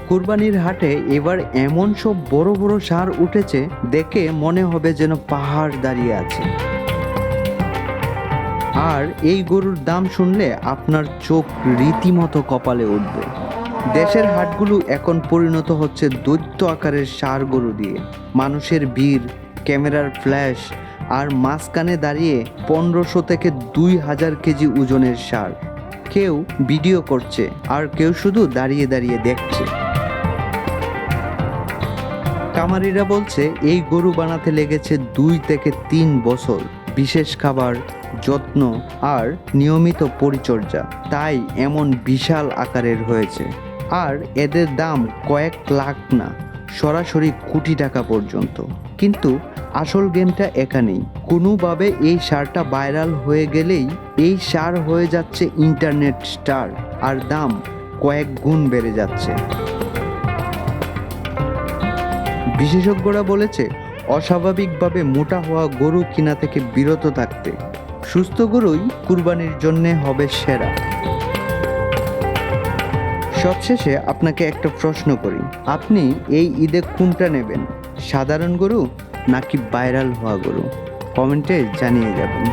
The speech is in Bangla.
কুরবানির হাটে এবার এমন সব বড় বড় ষাঁড় উঠেছে, দেখে মনে হবে যেন পাহাড় দাঁড়িয়ে আছে। আর এই গরুর দাম শুনলে আপনার চোখ রীতিমতো কপালে উঠবে। দেশের হাটগুলো এখন পরিণত হচ্ছে দৈত্য আকারের ষাঁড় গরু দিয়ে। মানুষের ভিড়, ক্যামেরার ফ্ল্যাশ, আর মাঝখানে দাঁড়িয়ে 1500 থেকে 2000 কেজি ওজনের ষাঁড়। কেউ ভিডিও করছে আর কেউ শুধু দাঁড়িয়ে দাঁড়িয়ে দেখছে। কামারিরা বলছে এই গরু বানাতে লেগেছে 2 থেকে 3 বছর। বিশেষ খাবার, যত্ন আর নিয়মিত পরিচর্যা, তাই এমন বিশাল আকারের হয়েছে। আর এদের দাম কয়েক লাখ না, সরাসরি কোটি টাকা পর্যন্ত। কিন্তু আসল গেমটা এখানেই। কোনোভাবে এই ষাঁড়টা ভাইরাল হয়ে গেলেই এই ষাঁড় হয়ে যাচ্ছে ইন্টারনেট স্টার, আর দাম কয়েক গুণ বেড়ে যাচ্ছে। বিশেষজ্ঞরা বলেছে অস্বাভাবিকভাবে মোটা হওয়া গরু কিনা থেকে বিরত থাকতে। সুস্থ গরুই কুরবানির জন্যে হবে সেরা। সবশেষে আপনাকে একটা প্রশ্ন করি, আপনি এই ঈদে কোনটা নেবেন, সাধারণ গরু নাকি ভাইরাল হওয়া গরু? কমেন্টে জানিয়ে যাবেন।